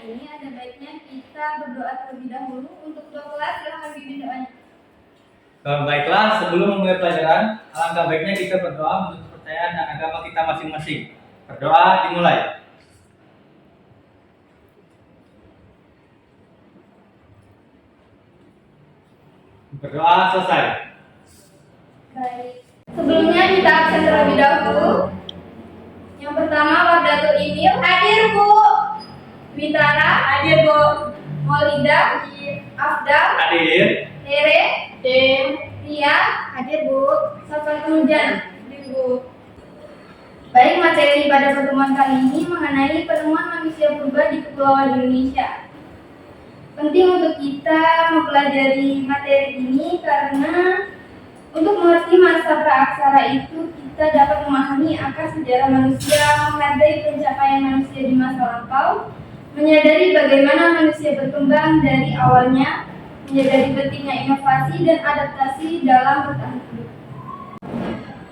ini ada baiknya kita berdoa terlebih dahulu. Untuk doa kelas, silahkan bimbing doanya. Baiklah, sebelum memulai pelajaran, alangkah baiknya kita berdoa untuk kepercayaan dan agama kita masing-masing. Berdoa dimulai. Berdoa selesai. Baik. Sebelumnya kita absen terlebih dahulu. Yang pertama, Wahdatul Emil. Hadir, Bu. Witara. Hadir, Bu. Maulida. Afdal. Hadir. Tere. Ria. Hadir, Bu. Safal Kemujan. Hadir, Bu. Baik, materi pada pertemuan kali ini mengenai penemuan manusia purba di Kepulauan Indonesia. Penting untuk kita mempelajari materi ini karena untuk mengerti masa praaksara itu kita dapat memahami akar sejarah manusia, menghargai pencapaian manusia di masa lampau, menyadari bagaimana manusia berkembang dari awalnya, menyadari pentingnya inovasi dan adaptasi dalam bertahan hidup.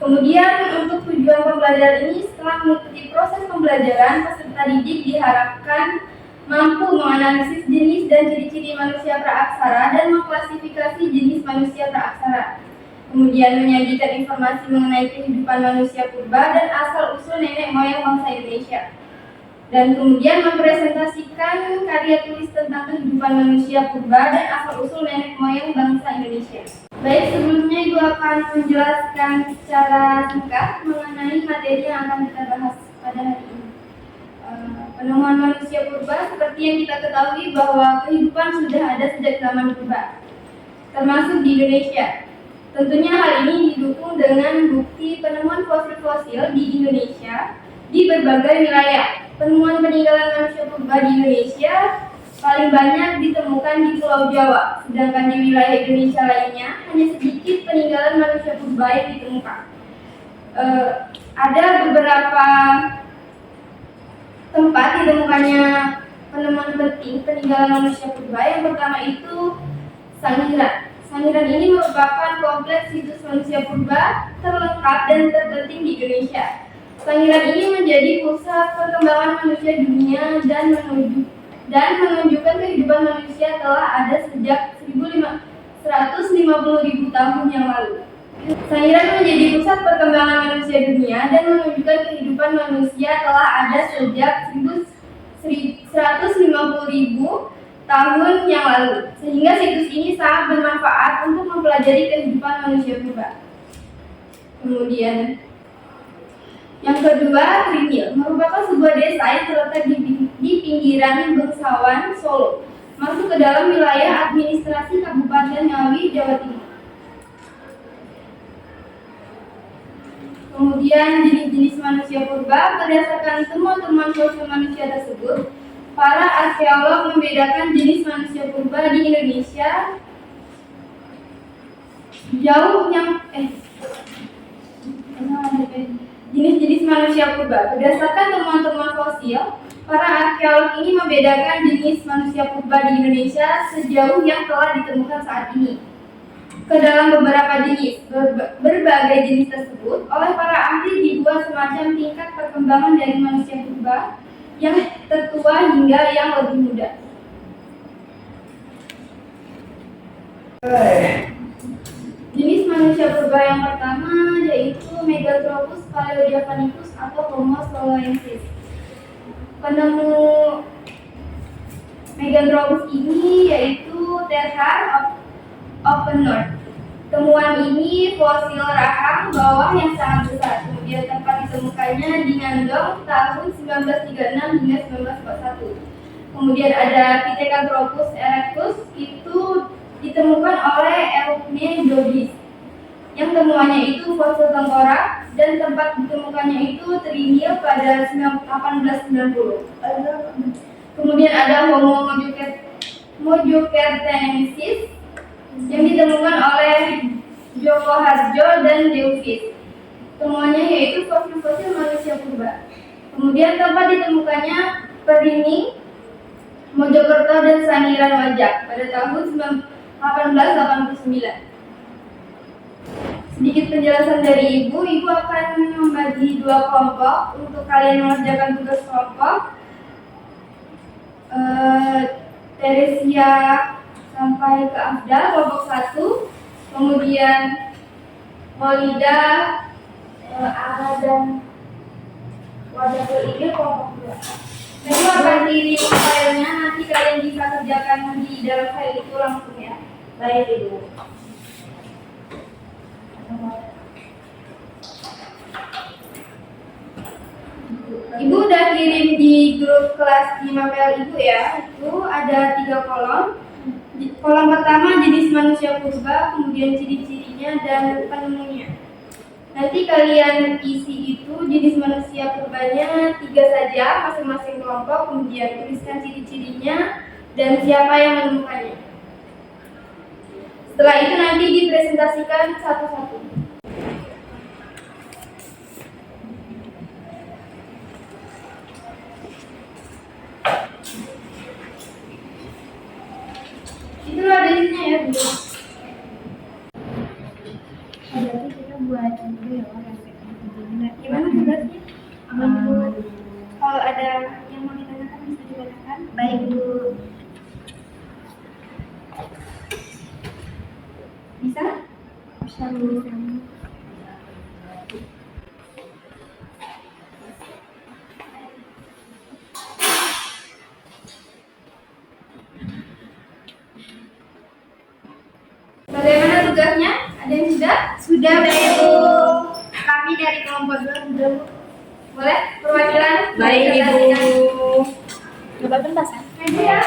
Kemudian untuk tujuan pembelajaran ini, setelah mengikuti proses pembelajaran, peserta didik diharapkan mampu menganalisis jenis dan ciri-ciri manusia praaksara dan mengklasifikasi jenis manusia praaksara. Kemudian menyajikan informasi mengenai kehidupan manusia purba dan asal-usul nenek moyang bangsa Indonesia. Dan kemudian mempresentasikan karya tulis tentang kehidupan manusia purba dan asal-usul nenek moyang bangsa Indonesia. Baik, sebelumnya Ibu akan menjelaskan secara singkat mengenai materi yang akan kita bahas pada hari ini. Penemuan manusia purba, seperti yang kita ketahui bahwa kehidupan sudah ada sejak zaman purba, termasuk di Indonesia. Tentunya hal ini didukung dengan bukti penemuan fosil-fosil di Indonesia di berbagai wilayah. Penemuan peninggalan manusia purba di Indonesia paling banyak ditemukan di Pulau Jawa, sedangkan di wilayah Indonesia lainnya hanya sedikit peninggalan manusia purba yang ditemukan. Ada beberapa tempat ditemukannya penemuan penting peninggalan manusia purba. Yang pertama itu Sangiran. Sangiran ini merupakan kompleks situs manusia purba terlengkap dan terpenting di Indonesia. Sangiran ini menjadi pusat perkembangan manusia dunia dan menunjukkan kehidupan manusia telah ada sejak 150.000 tahun yang lalu. Sangiran menjadi pusat perkembangan manusia dunia dan menunjukkan kehidupan manusia telah ada sejak 150.000 tahun yang lalu, sehingga situs ini sangat bermanfaat untuk mempelajari kehidupan manusia purba. Kemudian, yang kedua, Trinil merupakan sebuah desa yang terletak di pinggiran Bangsawan, Solo, masuk ke dalam wilayah administrasi Kabupaten Ngawi, Jawa Timur. Kemudian jenis-jenis manusia purba, berdasarkan temuan-temuan fosil manusia tersebut, para arkeolog membedakan jenis manusia purba di Indonesia jenis-jenis manusia purba. Berdasarkan temuan-temuan fosil, para arkeolog ini membedakan jenis manusia purba di Indonesia sejauh yang telah ditemukan saat ini. Ke dalam beberapa jenis, berbagai jenis tersebut oleh para ahli dibuat semacam tingkat perkembangan dari manusia purba yang tertua hingga yang lebih muda. Jenis manusia purba yang pertama yaitu Megathropus paleojavanicus atau Homo soloensis. Penemu Megathropus ini yaitu Terhar Open North. Temuan ini fosil rahang bawah yang sangat besar. Kemudian tempat ditemukannya di Ngandong tahun 1936 hingga 1941. Kemudian ada Pithecanthropus erectus, itu ditemukan oleh Eupne Dodis. Yang temuannya itu fosil tengkorak dan tempat ditemukannya itu Trinil pada 1890. Kemudian ada Homo mojokertensis yang ditemukan oleh Joko Harjo dan Deuvis. Temuannya yaitu fosil-fosil manusia purba. Kemudian tempat ditemukannya Perini, Mojokerto dan Sangiran Wajak pada tahun 1889. Sedikit penjelasan dari Ibu akan membagi dua kelompok untuk kalian mengerjakan tugas kelompok. Teresia sampai ke Afdal kelompok 1, kemudian Maulida, Ara dan Wadahul Igil kelompok 2. Saya akan kirim filenya, nanti kalian bisa kerjakan di dalam file itu langsung ya. Baik Ibu. Ibu udah kirim di grup kelas 5PL Ibu ya. Itu ada 3 kolom. Kolom pertama jenis manusia purba, kemudian ciri-cirinya dan penemunya. Nanti kalian isi itu jenis manusia purbanya 3 saja masing-masing kelompok, kemudian tuliskan ciri-cirinya dan siapa yang menemukannya. Setelah itu nanti dipresentasikan satu-satu. Itulah listnya ya, Bu. Berarti kita buat dulu ya Gimana tugasnya? Kalau ada yang mau ditanyakan bisa ditanyakan. Baik Bu. Bisa? Bisa Bu. Bagaimana tugasnya? Ada yang sudah? Sudah Bu. Kami dari kelompok 2 sudah, Bu. Boleh? Perwakilan? Baik Ibu. Coba pentasan. Aja ya.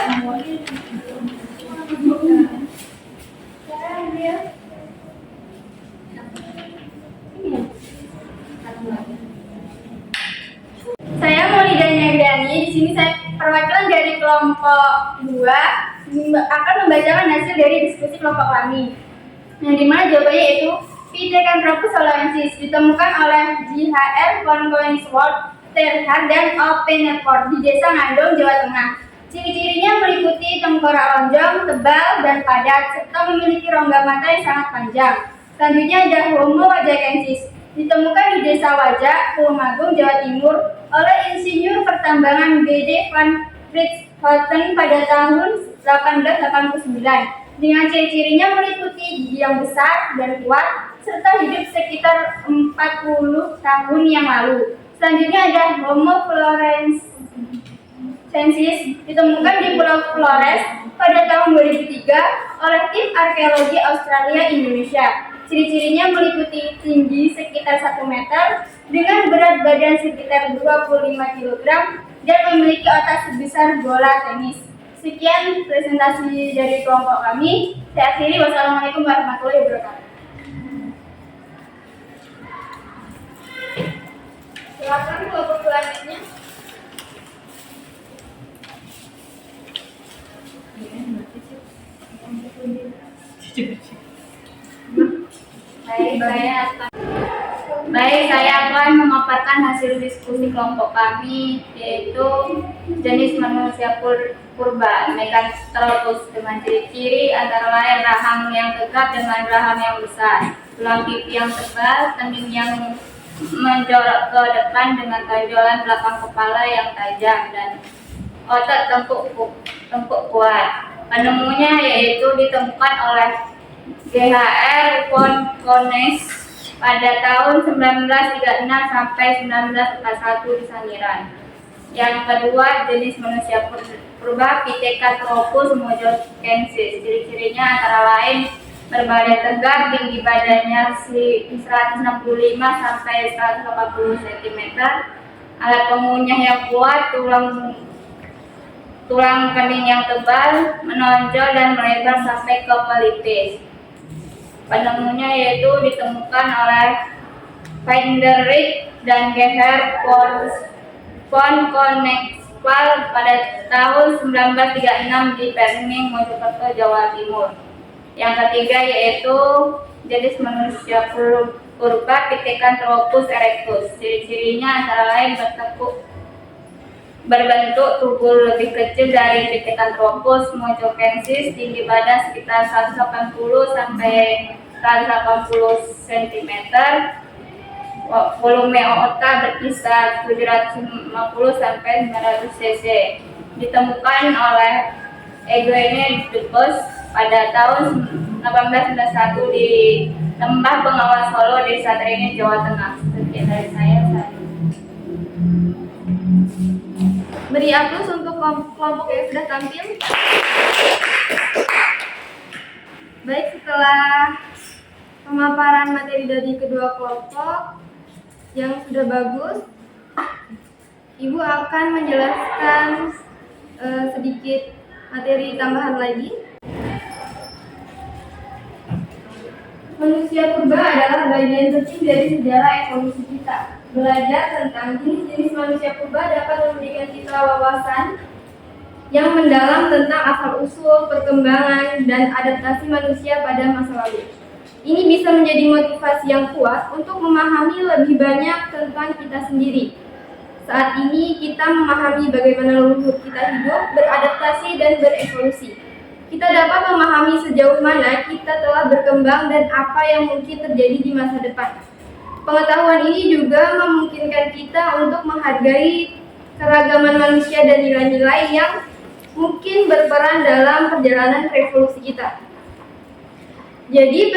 Saya Maulida Negriani. Di sini saya perwakilan dari kelompok 2 akan membacakan hasil dari diskusi kelompok kami. Yang dimana jawabannya yaitu Pithecanthropus soloensis ditemukan oleh JHR von Koenigswald, Terhard dan Oppenheimer di Desa Ngandong, Jawa Tengah. Ciri-cirinya meliputi tengkorak lonjong, tebal dan padat, serta memiliki rongga mata yang sangat panjang. Selanjutnya ada Homo wajakensis, ditemukan di Desa Wajak, Tulungagung, Jawa Timur oleh Insinyur Pertambangan B.D. van Rietschoten pada tahun 1889. Dengan ciri-cirinya meliputi gigi yang besar dan kuat, serta hidup sekitar 40 tahun yang lalu. Selanjutnya ada Homo florensis, ditemukan di Pulau Flores pada tahun 2003 oleh tim arkeologi Australia Indonesia. Ciri-cirinya meliputi tinggi sekitar 1 meter dengan berat badan sekitar 25 kg dan memiliki otak sebesar bola tenis. Sekian presentasi dari kelompok kami. Saya akhiri. Wassalamualaikum warahmatullahi wabarakatuh. Silakan kelompok selanjutnya. Baik, saya akan memaparkan hasil diskusi kelompok kami, yaitu jenis manusia purba, Meganthropus, dengan ciri-ciri antara lain rahang yang tegap dengan rahang yang besar, tulang pipi yang tebal, kening yang menjorok ke depan dengan tonjolan belakang kepala yang tajam, dan otot tengkuk kuat. Penemunya yaitu ditemukan oleh JHR von Koenigswald pada tahun 1936 sampai 1941 di Sangiran. Yang kedua, jenis manusia purba Pithecanthropus mojokensis. Ciri-cirinya antara lain berbadan tegap, tinggi badannya 165 sampai 180 cm, alat pengunyah yang kuat, tulang kening yang tebal, menonjol dan melebar sampai ke pelipis. Penemunya yaitu ditemukan oleh Feinderich dan Gerhard von Koenigswald pada tahun 1936 di Perning, Mojokerto, Jawa Timur. Yang ketiga yaitu jenis manusia purba Pithecanthropus erectus. Ciri-cirinya antara lain berbentuk tubuh lebih kecil dari Pithecanthropus mojokensis, tinggi badan sekitar 180 sampai 180 cm, volume otak berkisar 750 sampai 900 cc. Ditemukan oleh Eugene Dupes pada tahun 1891 di Lembah Bengawan Solo, Desa Trengin, Jawa Tengah. Sekian dari saya. Beri aplaus untuk kelompok yang sudah tampil. Baik, setelah pemaparan materi dari kedua kelompok yang sudah bagus, Ibu akan menjelaskan sedikit materi tambahan lagi. Manusia purba adalah bagian penting dari sejarah evolusi kita. Belajar tentang jenis-jenis manusia purba dapat memberikan kita wawasan yang mendalam tentang asal-usul, perkembangan, dan adaptasi manusia pada masa lalu. Ini bisa menjadi motivasi yang kuat untuk memahami lebih banyak tentang kita sendiri. Saat ini kita memahami bagaimana leluhur kita hidup, beradaptasi, dan berevolusi. Kita dapat memahami sejauh mana kita telah berkembang dan apa yang mungkin terjadi di masa depan. Pengetahuan ini juga memungkinkan kita untuk menghargai keragaman manusia dan nilai-nilai yang mungkin berperan dalam perjalanan revolusi kita. Jadi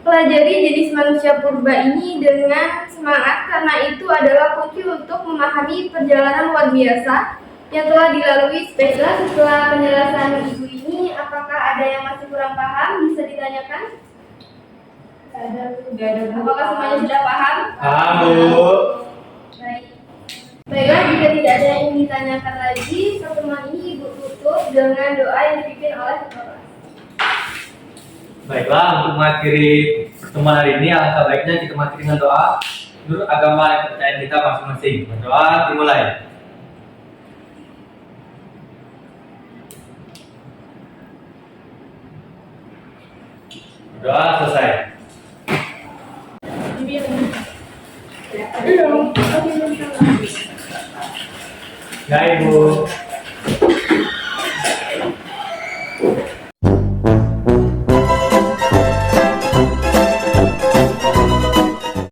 pelajari jenis manusia purba ini dengan semangat karena itu adalah kunci untuk memahami perjalanan luar biasa yang telah dilalui. Baiklah, setelah penjelasan Ibu ini, apakah ada yang masih kurang paham? Bisa ditanyakan? Apakah semuanya sudah paham? Paham, Bu. Baik. Baiklah, jika tidak ada yang ingin ditanyakan lagi, pertemuan ini Ibu tutup dengan doa yang dipimpin oleh Bapak. Baiklah, untuk mengakhiri pertemuan hari ini, alangkah baiknya kita mengakhiri dengan doa menurut agama dan kepercayaan kita masing-masing. Berdoa dimulai. Berdoa selesai. Ya, Ibu.